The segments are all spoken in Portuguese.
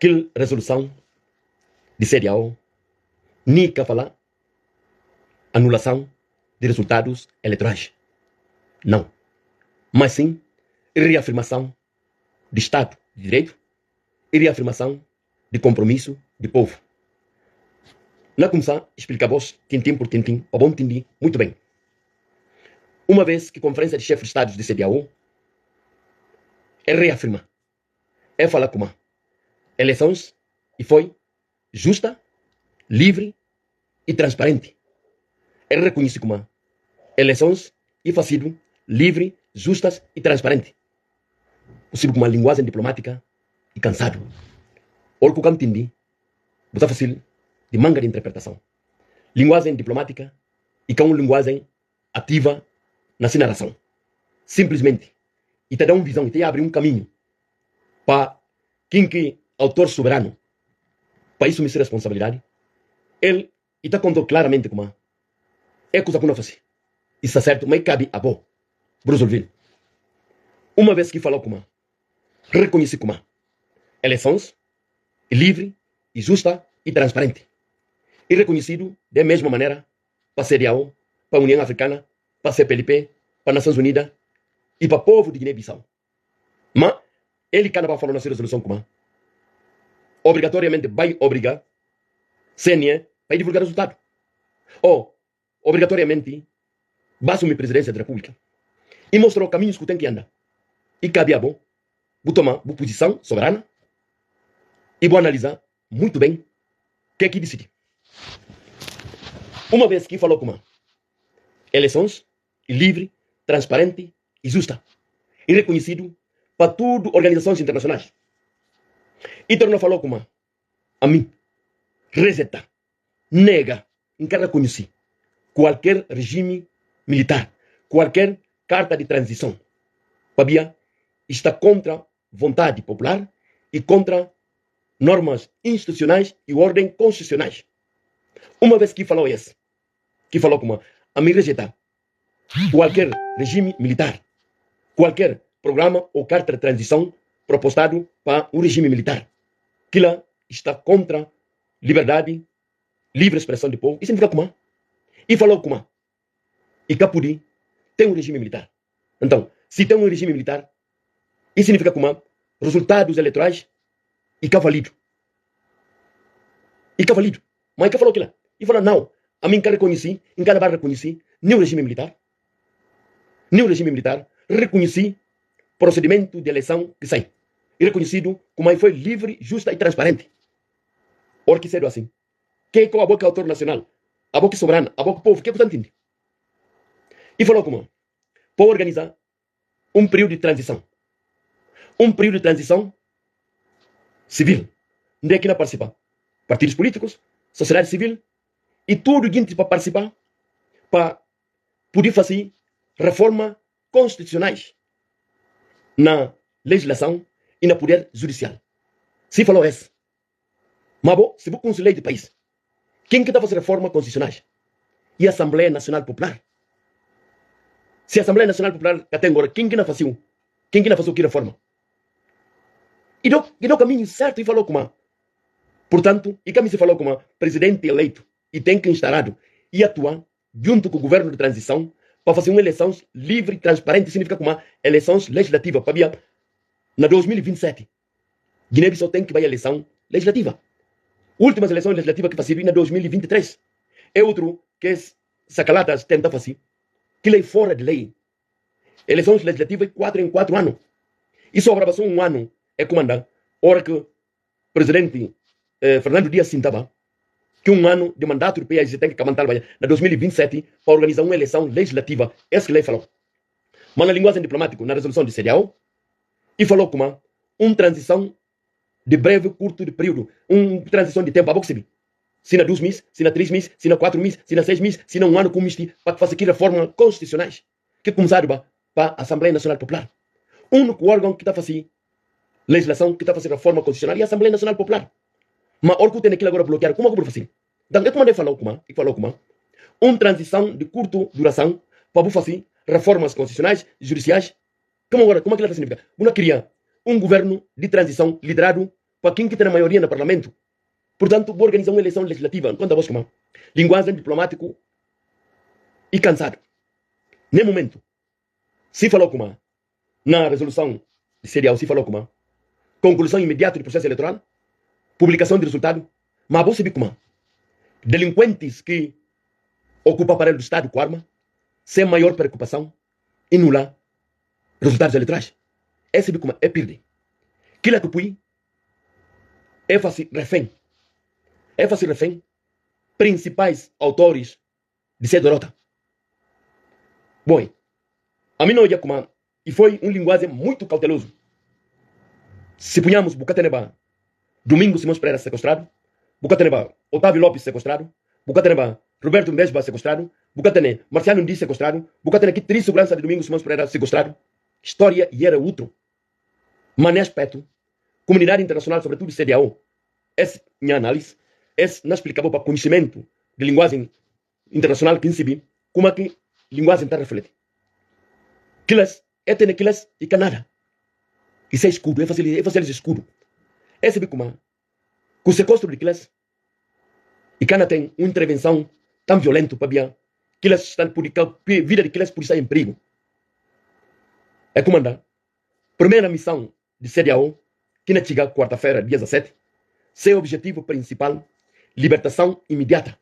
que resolução de CDAO nem quer falar anulação de resultados eleitorais. Não. Mas sim reafirmação de Estado de Direito e reafirmação de compromisso de povo. Na começar, explicar-vos, tintim por tintim, para bom entender muito bem. Uma vez que a Conferência de Chefes de Estados de CDAO é reafirmar, é falar como eleições e foi justa, livre e transparente. É reconhecer como eleições e foi sido livre, justas e transparente. Possível com uma linguagem diplomática e cansado. Olha que eu entendi, está fácil de manga de interpretação. Linguagem diplomática e com uma linguagem ativa na sua narração. Simplesmente. E te dá uma visão, e te abre um caminho para quem que autor soberano para assumir sua responsabilidade. Ele está contando claramente como é coisa que não faz. Isso é certo, mas cabe a bom resolver. Uma vez que falou como reconhece como eleições livre e justa e transparente. E reconhecido da mesma maneira para a CDAO, para a União Africana, para a CPLP, para as Nações Unidas e para o povo de Guiné-Bissau. Mas ele canaba falando na sua resolução como obrigatoriamente vai obrigar CNE para divulgar o resultado. Ou obrigatoriamente vai assumir a presidência da República. E mostrou caminhos que tem que andar. E cabe a bom, vou tomar uma posição soberana e vou analisar muito bem o que é que decidi. Uma vez que falou como eleições livre, transparente e justa. E reconhecido para tudo organizações internacionais. E tornou falou como a mim rejeita, nega, não quer reconhecer qualquer regime militar, qualquer carta de transição. Babia está contra a vontade popular e contra normas institucionais e ordem constitucionais. Uma vez que falou isso, que falou como a mim rejeitar qualquer regime militar, qualquer programa ou carta de transição propostado para um regime militar, que lá está contra liberdade, livre expressão do povo, e significa como? E falou como? E Capuri tem um regime militar. Então, se tem um regime militar, isso significa como? Resultados eleitorais e cavalido. E cavalido. Mas que falou aquilo? E falou, não, a mim quer reconhecer, em cada barra reconhecer, nem o regime militar. Nem o regime militar reconheci procedimento de eleição que sai. E reconhecido como foi livre, justa e transparente. Ora que cedo assim. Que é com a boca autor nacional, a boca soberana, a boca povo, que é que você entende? E falou como? Para organizar um período de transição. Um período de transição civil. Onde é que não participa? Partidos políticos, sociedade civil e tudo que para participar para poder fazer reformas constitucionais na legislação e no poder judicial. Se falou isso. Mas bom, se vou conselheiro do país, quem que está fazendo reformas constitucionais? E a Assembleia Nacional Popular. Se a Assembleia Nacional Popular até agora, quem que não fazia? Quem que não fazia que reforma? E deu caminho certo e falou como. Portanto, e como se falou como presidente eleito e tem que instalado e atuar junto com o governo de transição para fazer uma eleição livre e transparente, significa como eleições legislativas para via na 2027. Guiné-Bissau tem que vai eleição legislativa. Últimas eleições legislativas que faziam na 2023. É outro que as sacalatas tentam fazer. Que lei fora de lei. Eleições legislativas 4 em 4 anos. E só a aprovação um ano é comandar. Ora que o presidente Fernando Dias Sintaba, que um ano de mandato do país tem que comentar na 2027 para organizar uma eleição legislativa. Essa que lei falou. Mas na linguagem diplomática, na resolução de CDAO, e falou como uma transição de breve, curto de período, uma transição de tempo, a boca se na 2 meses, se na 3 meses, se na 4 meses, se na 6 meses, se na um ano com isto, para fazer aqui reformas constitucionais, que começaram para a Assembleia Nacional Popular. O único órgão que está fazendo legislação, que está fazendo reforma constitucional é a Assembleia Nacional Popular. Mas o que tem aquilo agora bloqueado, como é que eu vou fazer? Então, eu mandei falar como uma transição de curta duração para fazer reformas constitucionais, judiciais. Como agora, como é que ela significa? Uma queria um governo de transição liderado para quem que tem a maioria no parlamento. Portanto, vou organizar uma eleição legislativa, quanto a vos como linguagem diplomático e cansado. Nem momento, se falou como na resolução de serial, se falou como conclusão imediata do processo eleitoral, publicação de resultado, mas você viu como delinquentes que ocupam aparelho do Estado com arma, sem maior preocupação, e nular resultados eleitorais. Esse viu como é perder. Aquilo que fui é fácil refém. É fácil refém principais autores de ser derrota. Bom, a mim não ia como e foi linguagem muito cauteloso. Se punhamos Bucateneba, Domingos Simões Pereira sequestrado, Bucateneba, Otávio Lopes sequestrado, Bucateneba, Roberto Mbesba sequestrado, Bucatene, Marciano Ndi sequestrado, Bucatene que triste segurança de Domingos Simões Pereira sequestrado, história e era outro. Mas nesse aspecto, comunidade internacional, sobretudo CDAO, essa minha análise, essa não explicava para conhecimento de linguagem internacional que recebi, como é que linguagem está reflete. Aquelas, é ter aquelas e Canadá. Isso é escudo, é fazer escudo. Esse é como o sequestro de aquelas e Canadá tem uma intervenção tão violenta para ver que elas estão por vida de aquelas por estar em perigo. É comandar. Primeira missão de CDAO, que na chega quarta-feira, dia 17, seu objetivo principal, libertação imediata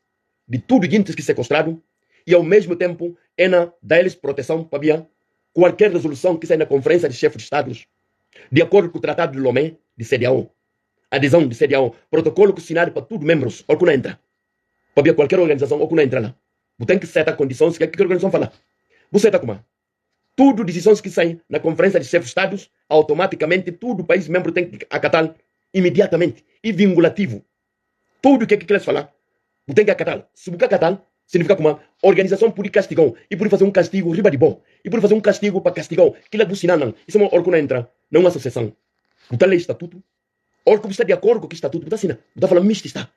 de tudo gente que sequestrado e ao mesmo tempo é na dar-lhes proteção para ver qualquer resolução que saia na Conferência de Chefes de Estados, de acordo com o Tratado de Lomé de CDAO, adesão de CDAO, protocolo que assinado para todos os membros, ou que não entra, para ver qualquer organização, ou que não entra lá. Você tem que setar condições que a organização fala. Você está como? Tudo decisões que saem na Conferência de Chefes de Estados, automaticamente todo país membro tem que acatar imediatamente e vingulativo. Tudo que eles falar, você tem que acatar. Se você acatar, significa como a organização pode castigar e pode fazer um castigo riba de bom e pode fazer um castigo para castigar que ela bucinaram. Isso é uma hora que não entra numa associação. Você lê estatuto, hora que você está de acordo com o estatuto, você assina, você fala misto está.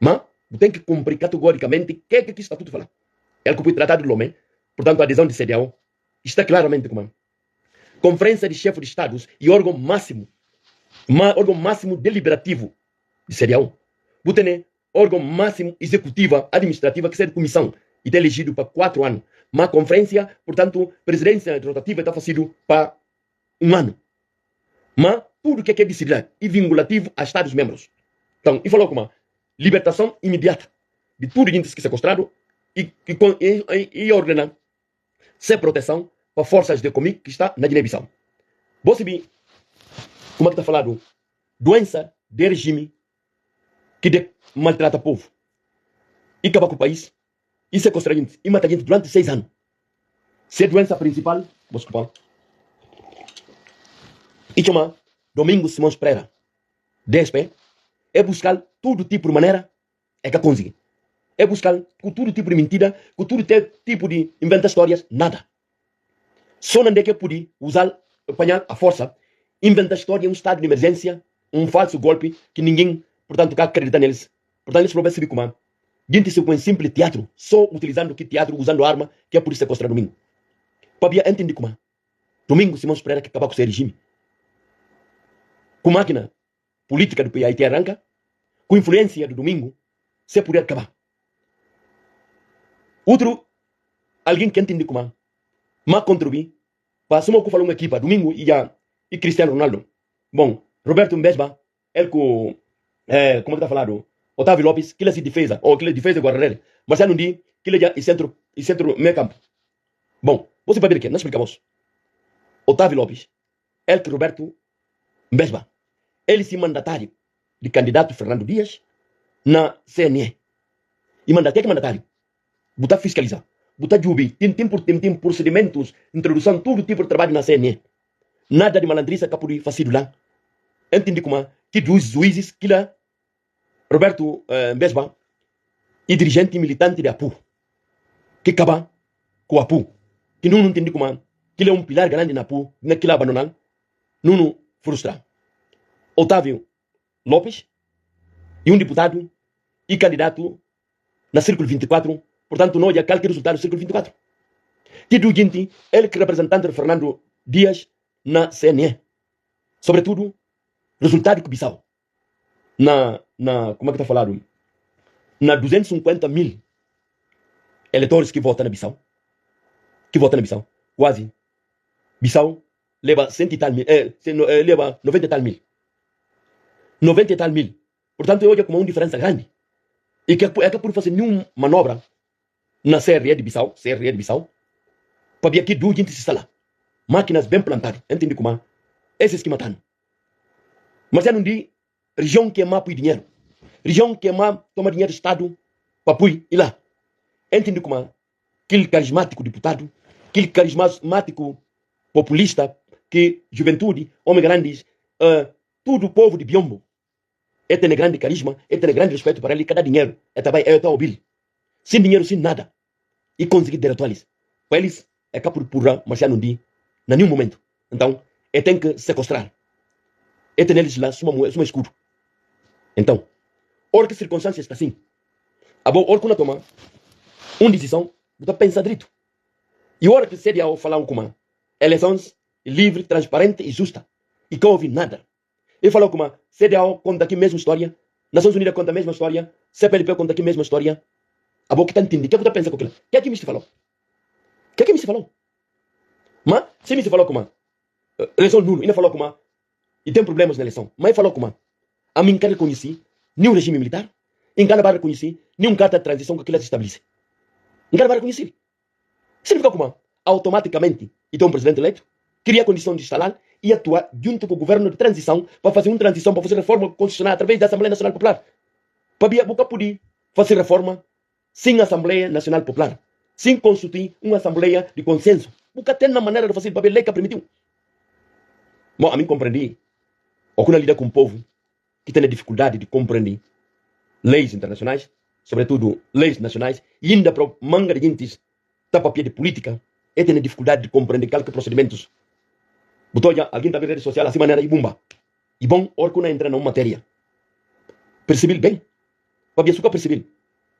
Mas você tem que cumprir categoricamente o que o estatuto fala. É o que foi tratado de Lomé, portanto a adesão de CDAO está claramente como Conferência de Chefes de Estados e órgão máximo deliberativo de CDAO. Você tem órgão máximo executiva administrativa que serve comissão e está elegido para 4 anos. Mas a conferência, portanto, presidência rotativa está fazendo para 1 ano. Mas tudo que é decidido e vingulativo a Estados membros. Então, e falou como libertação imediata de tudo que é sequestrado e ordenar sem proteção para forças de comigo que está na Guiné-Bissau. Você viu como é que está falando? Doença de regime que maltrata o povo e acaba com o país e sequestra gente e mata gente durante 6 anos. Se é doença principal, vou desculpar. E chama Domingos Simões Pereira, DSP, é buscar todo tipo de maneira é que consegue. É buscar com todo tipo de mentira, com todo tipo de inventar histórias, nada. Só não é que pode usar, apanhar a força, inventar história, um estado de emergência, um falso golpe que ninguém, portanto, quer acreditar neles. Portanto, eles provavelmente se como gente se põe simples teatro, só utilizando que teatro, usando arma, que é por isso sequestrar Domingo. Para entender como Domingos Simões Pereira que acabar com o seu regime. Com máquina política do PAIT arranca, com influência do Domingo, se poder acabar. Outro, alguém que entende como mas contribuir para só que falou uma equipa, Domingo e Cristiano Ronaldo. Bom, Roberto Mbesba, ele com, como está falando, Otávio Lopes, que ele se defesa, ou que ele defesa Guararere. Marciano Ndi, que ele já é centro meio campo. Bom, você vai ver aqui, nós explicamos. Otávio Lopes, ele que Roberto Mbesba, ele se mandatário de candidato Fernando Dias na CNE. E mandatário, que mandatário? Botar fiscalizar. Botar jubi, tem procedimentos, introdução, todo tipo de trabalho na CNE. Nada de malandriça que pode fazer lá. Entende como que dos juízes que lá, Roberto Mbesba, e dirigente militante de APU, que acaba com o APU, que não entende como que ele é um pilar grande na APU, naquilo abandonar, não frustrar. Otávio Lopes, e um deputado e candidato na Círculo 24, portanto, não há qualquer resultado do Círculo 24. Tido gente, ele que é representante de Fernando Dias na CNE. Sobretudo, resultado que Bissau. como é que tá falado? Na 250 mil eleitores que votam na Bissau. Quase. Bissau leva 100 e tal mil, leva 90 e tal mil. 90 e tal mil. Portanto, eu olho como uma diferença grande. E que é que por fazer nenhuma manobra na CRE de Bissau, para vir aqui do gente se instalar. Máquinas bem plantadas, entende como é? Esses que mataram. Mas já não diz região que é má por dinheiro. Região que é má toma dinheiro do Estado para pôr e lá. Entende como é? Aquele carismático deputado, aquele carismático populista, que juventude, homem grandes, tudo o povo de Biombo, tem grande carisma, tem grande respeito para ele, cada dinheiro, também ouvido. Sem dinheiro, sem nada. E conseguir diretuales. Para eles, é cá por pura, mas já não diz, em nenhum momento. Então, tem que sequestrar. Tem eles lá, suma escuro. Então, hora que circunstâncias está assim, a boa hora que não toma uma decisão, você pensa direito. E hora que seria ao falar como eleições livre, transparente e justa. E que houve nada. E falou como CDAO conta aqui a mesma história, Nações Unidas conta a mesma história, CPLP conta aqui a mesma história. A boa que está entendendo. O que você pensa com aquilo? O que é que me se falou? O que é que me se falou? Mas, se me se falou como eleição nulo, e não falou como e tem problemas na eleição, mas falou como a mim quer reconhecer nenhum regime militar, em cada vai reconhecer nenhum carta de transição que aquilo se estabelece. Em cada vai reconhecer. Significa como automaticamente, e tem um presidente eleito, cria a condição de instalar e atuar junto com o governo de transição para fazer uma transição, para fazer reforma constitucional através da Assembleia Nacional Popular. Para boca poder fazer reforma sem Assembleia Nacional Popular, sem constituir uma Assembleia de consenso. Porque tem na maneira de fazer para ver lei que permitiu. Bom, a mim compreendi. Ou quando lida com um povo que tem a dificuldade de compreender leis internacionais, sobretudo leis nacionais, e ainda para manga de gente tapa pé de política, e tem a dificuldade de compreender quais procedimentos. Botoya, alguém está vendo rede social assim maneira e bumba. E bom, hora que não entra na matéria. Perceber bem. Para ver perceber.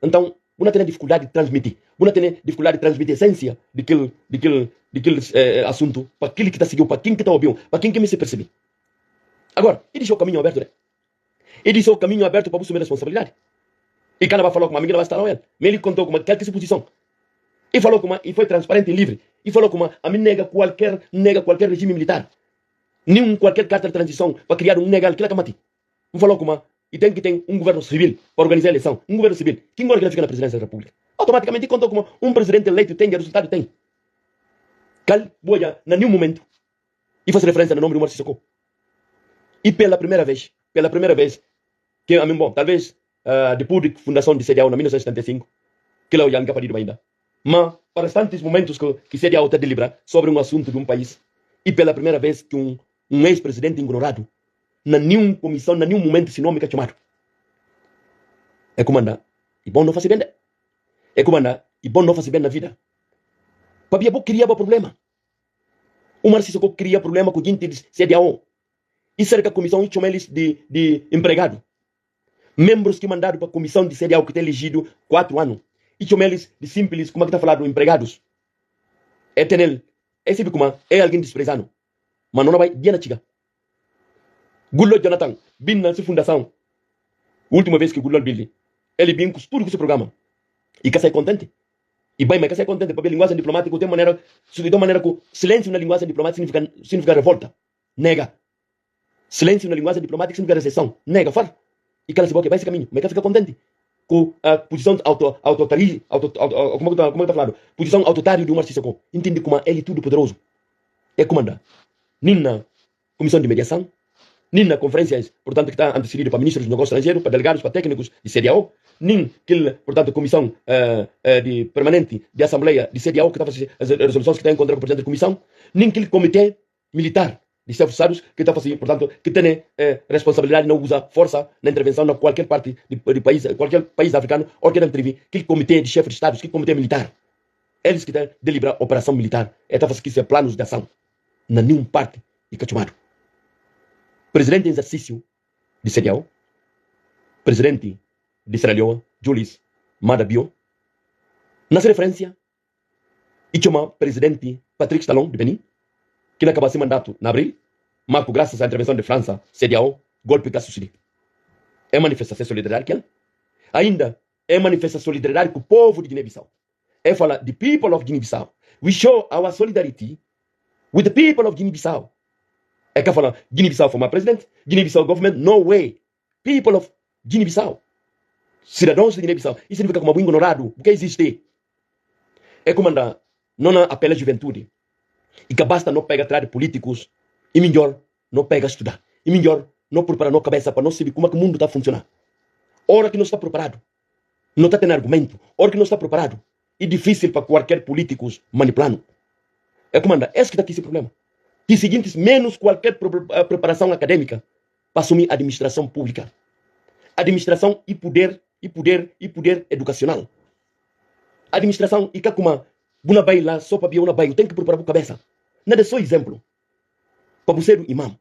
Então, não tem dificuldade de transmitir. Não tem dificuldade de transmitir a essência daquele assunto para aquele que está seguindo, para quem que está ouvindo, para quem que me se percebe. Agora, ele deixou o caminho aberto, né? Ele deixou o caminho aberto para assumir a responsabilidade. E cada vai falar com uma amiga, vai estar com ele. Mas ele contou com uma qualquer posição. E falou com uma, e foi transparente e livre. E falou com uma, a mim nega qualquer regime militar. Nenhum qualquer carta de transição para criar um legal que lá camati. E falou com uma, e tem que ter um governo civil para organizar a eleição. Um governo civil. Quem agora que fica na presidência da República? Automaticamente contou com um presidente eleito tem, o resultado tem. Cal, boia, em nenhum momento. E faz referência no nome do Omar Sissoko. E pela primeira vez, que a mim, bom, talvez depois da fundação de CDAO em 1975, que lá o Yang parido ainda. Mas, para tantos momentos que CDAO está deliberando sobre um assunto de um país, e pela primeira vez que um ex-presidente ignorado, na nenhuma comissão, em nenhum momento, se nome que é chamado. É comandar, e bom não fazer bem. É comandar, e bom não fazer bem na vida. Para bom criava problema. O Omar Sissoko cria problema com gente de CDAO. E cerca a comissão e chama eles de empregado. Membros que mandaram para a comissão de CDAO que tem elegido 4 anos. E chama eles de simples, como é que está falando, empregados. É ter ele. Esse como é alguém desprezado. Mas não vai bem na chiga. Goodluck Jonathan, bem na sua fundação. Última vez que Goodluck Billy, ele bem com tudo com seu programa. E que sai contente. E bem, mas que sai contente para a linguagem diplomática de maneira que silêncio na linguagem diplomática significa revolta. Nega. Silêncio na linguagem diplomática significa recessão. Nega, fala. E cala-se boca, vai esse caminho. Mas que fica contente com a posição autoritária, como está falando? Posição autoritária do Omar Sissoko. Entende como ele tudo poderoso. É comandar. Nem na comissão de mediação, nem na conferências, portanto, que está antecedida para ministros do negócio estrangeiro, para delegados, para técnicos de CDAO, nem que, portanto, comissão permanente de assembleia de CDAO, que está fazendo as resoluções que está em contra com o presidente da comissão, nem aquele comitê militar de chefes sábios que está fazendo, portanto, que tem responsabilidade, não usa força na intervenção na qualquer parte de país, qualquer país africano, ou que intervir, aquele comitê de chefes de estados, aquele comitê militar. Eles que estão deliberar operação militar, está fazendo planos de ação, na nenhuma parte de Cachumaro. Presidente em exercício de CDAO, presidente de Sierra Leone, Julius Maada Bio, na referência, e chama presidente Patrick Talon de Benin, que não acaba seu mandato em abril, mas graças à intervenção de França, CDAO, golpe está sucedido. É manifestação de solidariedade que ele. Ainda é manifestação de solidariedade com o povo de Guiné-Bissau. É falar the people of Guinea-Bissau. We show our solidarity with the people of Guinea-Bissau. É que fala Guiné-Bissau for my president, Guiné-Bissau government, no way. People of Guiné-Bissau. Cidadãos de Guiné-Bissau. Isso significa como alguém ignorado. O que existe? É como andar, não apela à juventude. E que basta não pega atrás de políticos. E melhor, não pega a estudar. E melhor, não prepara a cabeça para não saber como é que o mundo está funcionando. Hora que não está preparado, não está tendo argumento. Hora que não está preparado, é difícil para qualquer político manipulando. É como anda, esse que está aqui esse problema. E seguintes, menos qualquer preparação acadêmica para assumir administração pública. Administração e poder educacional. Administração e que como uma vai lá só para uma vai, tem que preparar a cabeça. Nada é só exemplo. Para você ser imam,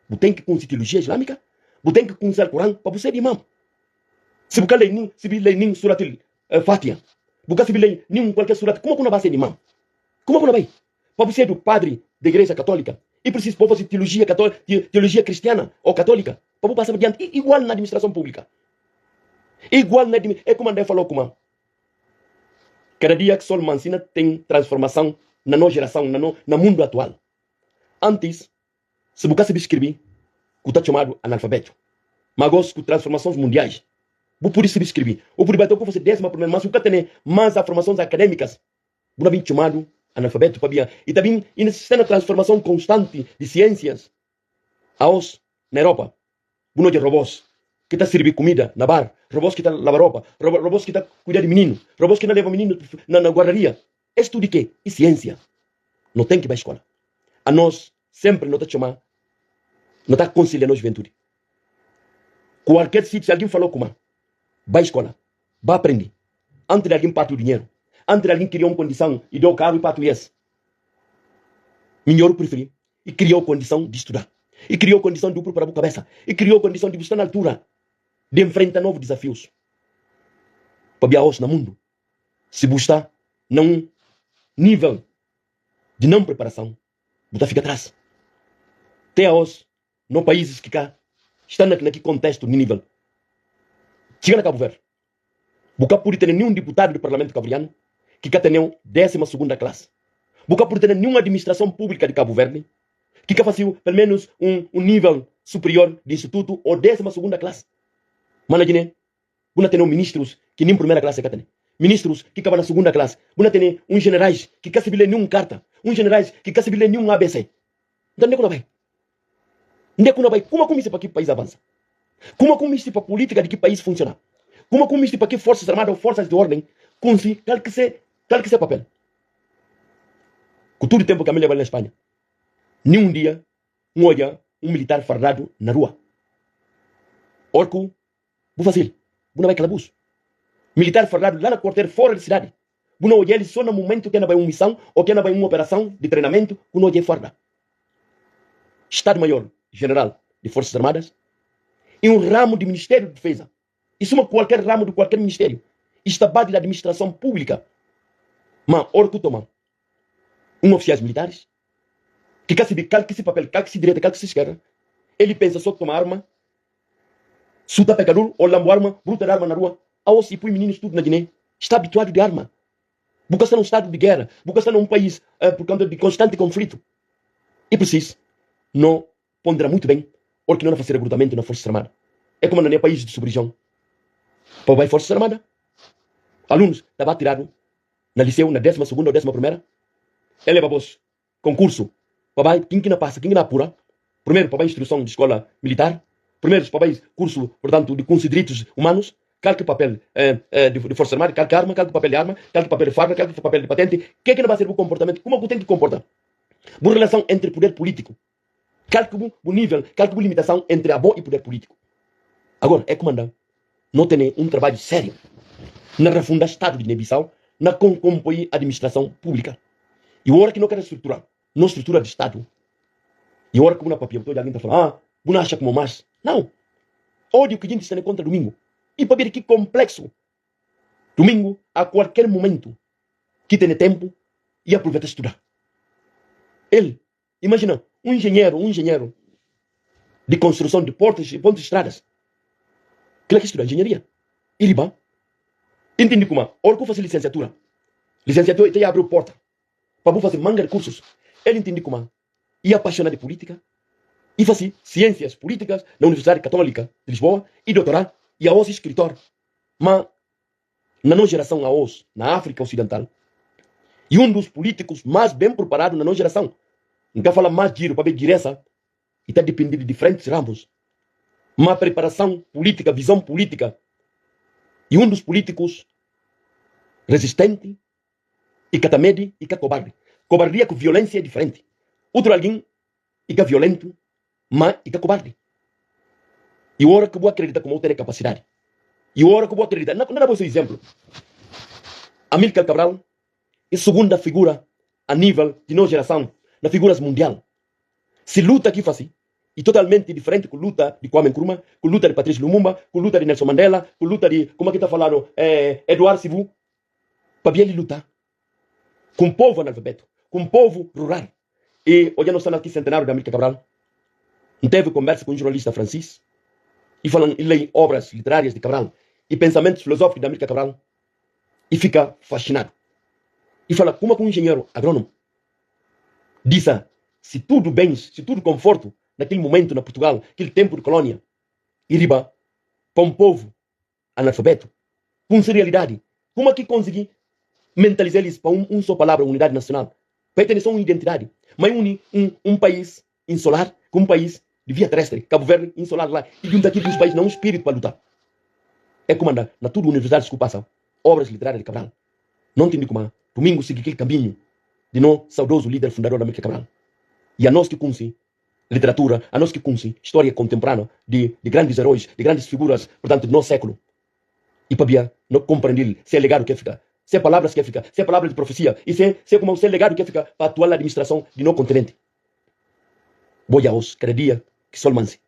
você tem que conhecer teologia islâmica, você tem que conhecer o Corão para você ser imam. Se você ler nem surat Fatiha, você ler nem qualquer surat, como você vai ser imam? Como você vai? Para você ser do padre da igreja católica, e precisa fazer teologia católica, teologia cristiana ou católica, para você passar adiante, igual na administração pública. Igual na é como André falou, como cada dia que Sol Mancina tem transformação na nossa geração, no mundo atual. Antes, se você sabe escrever, que está chamado analfabeto. Mas agora, com transformações mundiais, você pode saber escrever. Ou pode bater para você 10ª, mas você tem mais formações acadêmicas, você vai chamado analfabeto. E também, necessita transformação constante de ciências. Aos, na Europa, você tem robôs que está servindo comida na bar, robôs que está lavar roupa, robôs que está cuidando de menino, robôs que não leva menino na guardaria. É tudo de quê? É ciência. Não tem que ir para a escola. A nós sempre não está chamando, não está conciliando a juventude. Qualquer sítio, se alguém falou como, vai à escola, vai aprender. Antes de alguém partir o dinheiro, antes de alguém criar uma condição e dar o carro e partir esse. Melhor preferir. E criou condição de estudar. E criou condição de preparar a cabeça. E criou condição de estar na altura de enfrentar novos desafios. Para viajar no mundo, se buscar num nível de não preparação, você fica atrás. Até hoje, nos países que cá estão naquele contexto de nível. Chega na Cabo Verde. Você pode ter nenhum deputado do parlamento cabo-verdiano que cá tenha 12ª classe. Você pode ter nenhuma administração pública de Cabo Verde que cá faça pelo menos um nível superior de instituto ou 12ª classe. Mas na Guiné, você tem ministros que nem primeira classe cá tem. Ministros que acabam na 2ª classe. Você tem generais que cá se ler nenhum carta. Generais que cá se ler nenhum ABC. Então, onde é que não vai? Onde é que não vai? Como é que para que país avança? Como é que para a política de que país funciona? Como é que para que forças armadas ou forças de ordem conseguem qual que ser papel? Com todo o tempo que a minha vai na Espanha, nenhum dia olha um militar fardado na rua. Orco, vou fazer, vou não vai calabouço. Militar fardado lá na quarteira fora da cidade. Vou não olhar ele só no momento que não vai uma missão ou que não vai uma operação de treinamento, vou não olhar farda. Estado-Maior General de Forças Armadas e um ramo de Ministério de Defesa. Isso é qualquer ramo de qualquer ministério. Está base da administração pública. Mas, orco toma oficiais militares que quer saber qual que se papel, qual que se direita, qual que se esquerda. Ele pensa só tomar arma, suta pecador, ou lambo arma, bruta de arma na rua. Aos e põe meninos tudo na Guiné. Está habituado de arma. Porque está num estado de guerra. Porque está num país por conta de constante conflito. E precisa não pondera muito bem porque não vai fazer recrutamento na Força Armada. É como no país de sub-região. Para vai Força Armada, alunos estavam tirados na liceu, na 12ª ou 11ª. Ele leva concurso. Para quem que não passa, quem que não apura. Primeiro, para instrução de escola militar. Primeiro, para curso, portanto, de curso de direitos humanos. Qual que é o papel de Força Armada, qual que é arma, qual que é o papel de arma, qual que é o papel de farda, qual que é o papel de patente. O que é que não vai ser o comportamento? Como é que tem que comportar? Boa relação entre poder político. Cálculo o nível, cálculo limitação entre a boa e poder político. Agora, é comandante. Não tem um trabalho sério na refunda Estado de Guiné-Bissau, na compõe administração pública. E a hora que não quer estruturar, não estrutura de Estado. E a hora que uma papel, todo alguém está falando, não acha como mais. Não. Ódio que a gente está contra domingo. E para ver que complexo. Domingo, a qualquer momento que tem tempo, e aproveita estudar. Ele, imagina, um engenheiro de construção de portas e pontes de estradas. que estuda engenharia. Iriba, entende como? Olha que fazer licenciatura. Licenciatura te abre a porta para fazer manga de cursos. Ele entende como? E apaixonado de política. E faz ciências políticas na Universidade Católica de Lisboa e doutorar. E a hoje escritor. Mas, na nossa geração, a hoje, na África Ocidental, e um dos políticos mais bem preparados na nossa geração, nunca fala mais giro para ver direza, e está dependendo de diferentes ramos. Uma preparação política, visão política. E um dos políticos resistente, e que temede, e que é cobarde. Cobardia com violência é diferente. Outro alguém, e que é violento, mas e que é cobarde. E a hora que eu vou acreditar como eu tenho capacidade. E a hora que eu vou acreditar, não vou ser exemplo. Amílcar Cabral é a segunda figura a nível de nossa geração, na figuras mundial. Se luta aqui faz e totalmente diferente com a luta de Kwame Nkrumah, com a luta de Patrice Lumumba, com a luta de Nelson Mandela, com a luta de, como é que está falando, Eduardo Sivu. Para ele lutar com o povo analfabeto, com o povo rural. E hoje nós estamos aqui centenário de Amílcar Cabral. Teve conversa com um jornalista francês e falando, ele lê obras literárias de Cabral e pensamentos filosóficos de Amílcar Cabral e fica fascinado. E fala, como é que um engenheiro agrônomo diz, se tudo bem, se tudo conforto, naquele momento na Portugal, aquele tempo de colônia, e riba, para um povo analfabeto, com serialidade, como é que consegui mentalizar eles para um só palavra, unidade nacional? Para ter só uma identidade. Mas um país insular com um país de via terrestre, Cabo Verde, insular lá, e de um daqueles países não um espírito para lutar. É como anda, na tudo universidades que passam, obras literárias de Cabral. Não entendi como domingo seguir aquele caminho de nosso saudoso líder fundador da Amílcar Cabral. E a nós que conhecemos literatura, a nós que conhecemos história contemporânea de grandes heróis, de grandes figuras, portanto, do nosso século. E para não compreender se é legado que fica, se é palavras que fica, se é palavras de profecia, e se é como se é legado que fica para a atual administração de nosso continente. Boiaos, cada dia que sol manse.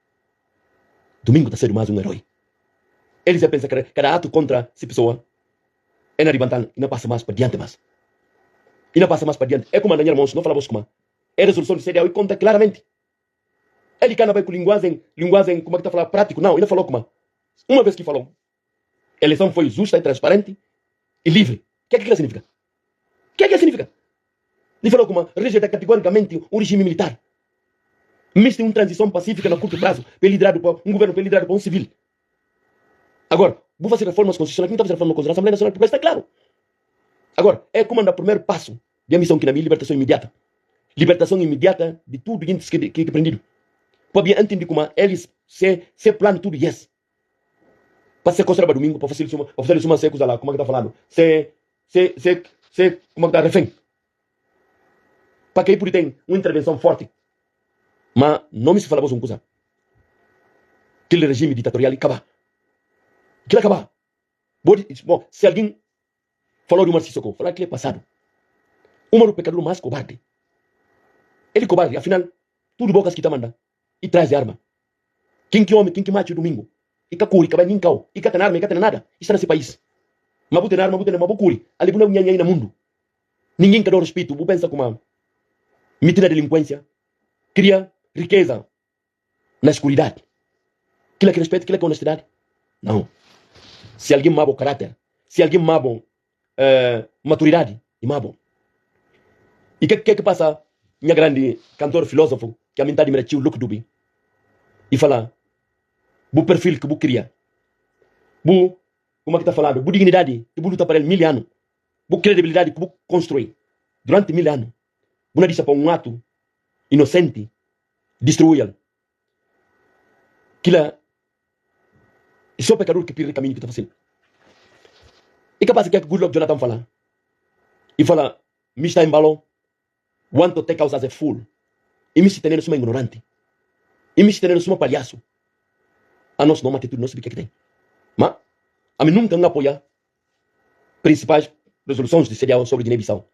Domingo está sendo mais um herói. Eles pensam que cada ato contra essa pessoa é na ribantan e não passa mais para diante mais. E não passa mais para diante. É como a Daniel Monson, não falamos como. É a resolução de CDAO e conta claramente. Ele cá não vai com linguagem, como é que está falando, prático. Não, ele falou como. Uma vez que falou, a eleição foi justa e transparente e livre. O que é que aquilo significa? O que é que significa? Ele falou como rejeita categoricamente o regime militar. Mesmo uma transição pacífica no curto prazo, um governo liderado por um civil. Agora, vou fazer reformas constitucionais. Quem está fazendo reforma constitucional? A Assembleia Nacional Popular está claro. Agora, é como o primeiro passo de a missão que na minha libertação imediata. Libertação imediata de tudo que aprendido. Para bem entender como eles se plano tudo yes. Para ser considerado domingo, para fazer isso uma seca lá, como é que está falando? Como é que está refém. Para que aí por tem uma intervenção forte. Mas não me se falava uma coisa. Aquele regime ditatorial acaba. Aquilo acaba. Bom, se alguém falou de Umar Sissoko, falar que ele é passado. Umar é o pecador mais cobarde. Ele é cobarde, afinal, tudo bocas que está mandando. E traz de arma. Quem que homem, quem que mate o domingo? E que curi, que vai nem cau. E que tem arma, e que tem nada. Está nesse país. Mas vou ter arma, mas vou curi. Ali não é no mundo. Ninguém quer o respeito. Vou pensar como mete na delinquência. Cria riqueza na escuridade. Aquilo é que respeito, aquilo é que honestidade. Não. Se alguém mabo caráter, se alguém mabo maturidade, e mabo. E o que passa? Minha grande cantor filósofo, que a minha idade me tio Luke Dubi, e fala, o perfil que eu cria, como é que está falando, a dignidade que eu luta para ele 1000 anos, a credibilidade que eu construí durante 1000 anos, não disse para um ato inocente, destruí-lo. Aquilo é só o pecador que perde o caminho que está fazendo. E capaz que é que Goodluck Jonathan fala, e fala, me está em balão, want to take us as a fool. E me se tenendo uma ignorante. E me se tenendo uma palhaço. A nós não atitude, não sabe o que tem. Mas, a mim nunca apoia principais resoluções de CDAO sobre Guiné-Bissau.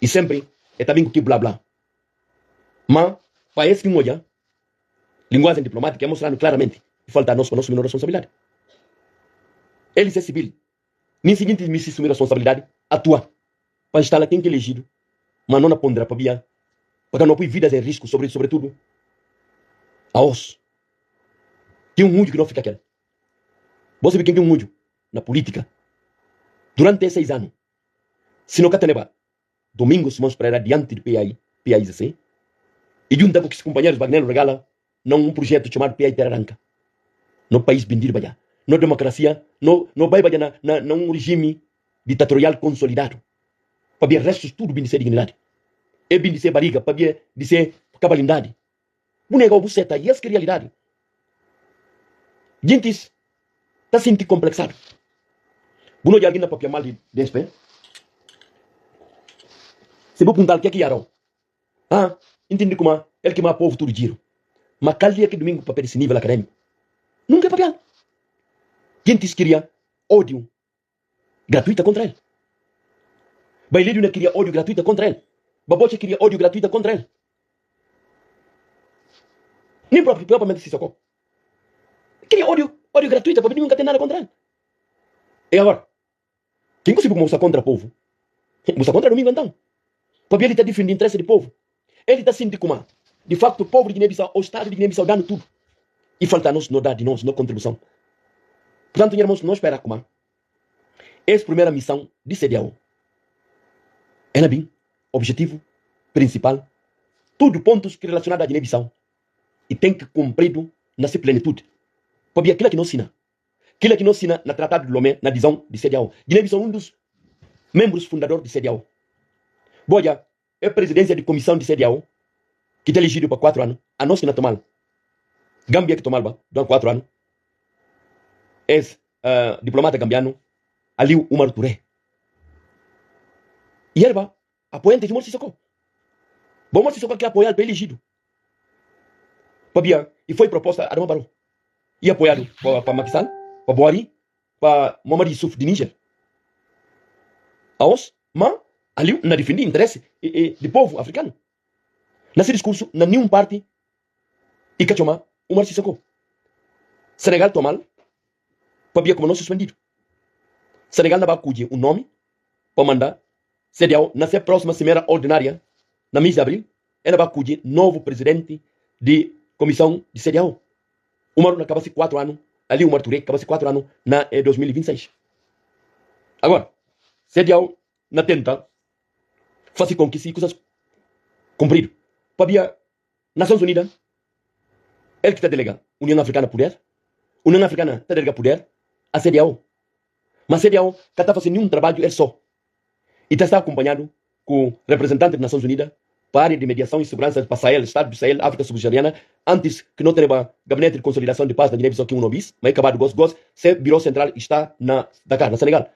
E sempre é também com que blá blá. Mas, para esse que olha, linguagem diplomática é mostrando claramente que falta a nós para nós assumir a responsabilidade. Ele é civil. Nem seguinte me se assumir a responsabilidade, atua. Para instalar quem que é elegido. Mas não pondera para via, para não pôr vidas em risco, sobretudo a os. Tem um mundo que não fica aquele. Você vê quem é um mundo na política. Durante esses 6 anos, se não cataneba, domingos vamos para adiante do PAI assim, e junta com os companheiros Bagnello regala não um projeto chamado PAI Terranca. No país bendir baia. No democracia, no vai baia na um regime ditatorial consolidado. Para ver restos tudo bem de ser dignidade. É bem de ser barriga, para ver de ser cabalidade. O negócio você tá, e essa é a realidade. Gente, está sentindo complexado. Buno de alguém na papia mal de despe. Se vou perguntar o que é que yarão. Entende como ele que mais povo tudo giro. Mas calha que domingo para esse nível acadêmico. Nunca é papel. Gente queria ódio gratuito contra ele. Bailírio não queria ódio gratuito contra ele. Baboche queria ódio gratuito contra ele. Nem propriamente se socou. Queria ódio gratuito para nunca ter nada contra ele. E agora? Quem conseguiu mostrar contra o povo? Mostrar contra o domingo então. Para ele está defendendo o interesse do povo. Ele está sentindo como, de facto, o povo de Guiné-Bissau, o Estado de Guiné-Bissau dando tudo. E falta-nos não dar de nós, não contribuição. Portanto, irmãos, não espera como. Essa primeira missão de CDAO. Ela é bem, objetivo principal, tudo pontos que relacionados a Guiné-Bissau. E tem que cumprido na sua plenitude. Porque aquilo que não ensina. Aquilo que não ensina na Tratado de Lomé, na visão de CDAO. Guiné-Bissau é um dos membros fundadores de CDAO. Boia, é presidência de comissão de CDAO, que está elegido para 4 anos. A nós que não tomamos. Gâmbia que tomava durante 4 anos. Diplomata gambiano, Aliu Umar Touré. E ele vai apoiante de Morsi Sissoko. Bom, Morsi Sissoko que apoiar para elegido. E foi proposta a Adama Barrow. E apoiado para Macky Sall, para Buhari, para Mohamed Yusuf de Níger. Mas ali não defende interesse do povo africano. Nesse discurso, não nenhum parte e que chama Umar Sissoko. Senegal tomar para como não suspendido. Senegal não vai acudir um nome para mandar CDAO na sua próxima semana ordinária, na mês de abril, ela vai acudir novo presidente de comissão de CDAO. Umar acaba-se 4 anos, ali Umar Touré acaba-se 4 anos na 2026. Agora, CDAO na tenta fazer com que se coisas cumpridas. Para Nações Unidas, ele que está delegando, União Africana Poder, União Africana está delegando poder, a CDAO. Mas a CDAO não está fazendo nenhum trabalho, ele só. E está acompanhado com representantes das Nações Unidas para a área de mediação e segurança para Sahel, Estado do Sahel, África Subsaariana, antes que não tenha gabinete de consolidação de paz na Guiné-Bissau que um bis, mas acabado gosto, se Biro Central está na Dakar, na Senegal.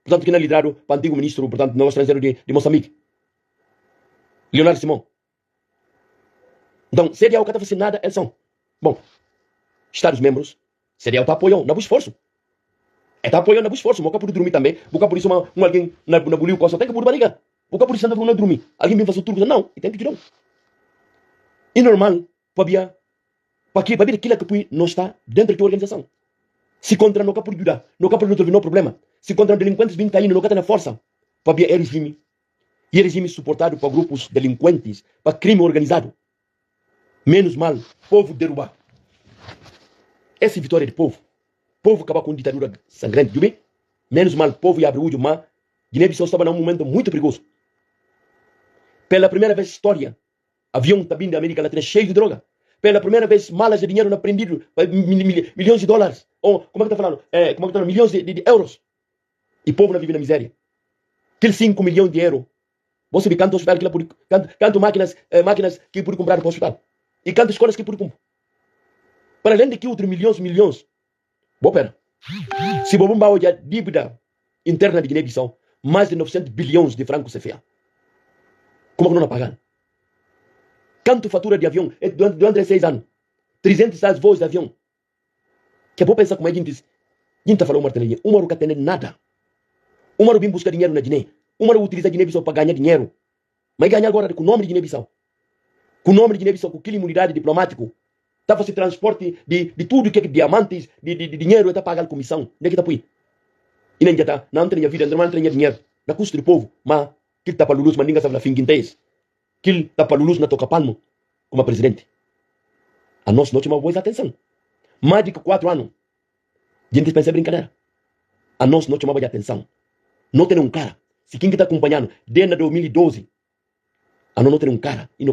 Portanto, que não é liderado para o antigo ministro, portanto, não estrangeiro de Moçambique, Leonardo Simão. Então, CDAO não está fazendo nada, eles são. Bom, Estados-membros, CDAO está apoiando, não esforço. Está apoiando no esforço, boca por dormir também. Boca por isso alguém na buliu costa tem que por barriga. Boca por isso anda não dormir. Alguém vem fazer tudo, não, e tem que tirar. E normal, para ver aquilo que não está dentro da organização. Se contra não por ajudar, não por resolver o problema. Se contra delinquentes vêm caindo, não está na força. Para ver regime. E regime suportado por grupos delinquentes, para crime organizado. Menos mal, povo derrubar. Essa é a vitória do povo. Povo acabar com ditadura sangrante, viu bem? Menos mal, povo e abre o olho, mas Guiné-Bissau estava num momento muito perigoso. Pela primeira vez na história, avião está vindo da América Latina cheio de droga. Pela primeira vez, malas de dinheiro não prendido, milhões de dólares. Ou, como é que está falando? Como é que está falando? Milhões de euros. E povo não vive na miséria. Aqueles 5 milhões de euros. Você vê quanto hospital que quanto máquinas que pode comprar para o hospital. E quantas escolas que pode comprar. Para além de que outros milhões. Bom, pera. Se o bomba hoje a dívida interna de Guiné-Bissau, mais de 900 bilhões de francos CFA. Como que não pagar? Quanto fatura de avião durante 6 anos? 300 voos de avião. Que é bom pensar como a gente está falando uma artilharia. Uma não tem nada. Uma vem buscar dinheiro na Guiné. Uma utiliza Guiné-Bissau para ganhar dinheiro. Mas ganhar agora com o nome de Guiné-Bissau. Com o nome de Guiné-Bissau, com aquela imunidade diplomática. Está fazendo transporte de tudo que é diamantes, de dinheiro, está pagando comissão. Onde é que está por aí? E nem já está, não tem vida, não tem dinheiro. Na custa do povo, mas que está para lulus, mas ninguém sabe na fim quintais. Que está para lulus na toca palmo, como presidente. A nós não chamamos boa atenção. Mais de 4 anos. Gente pensa brincadeira. A nós não chamava de atenção. Não tem um cara. Se quem está acompanhando, desde 2012, a nós não tem um cara. E não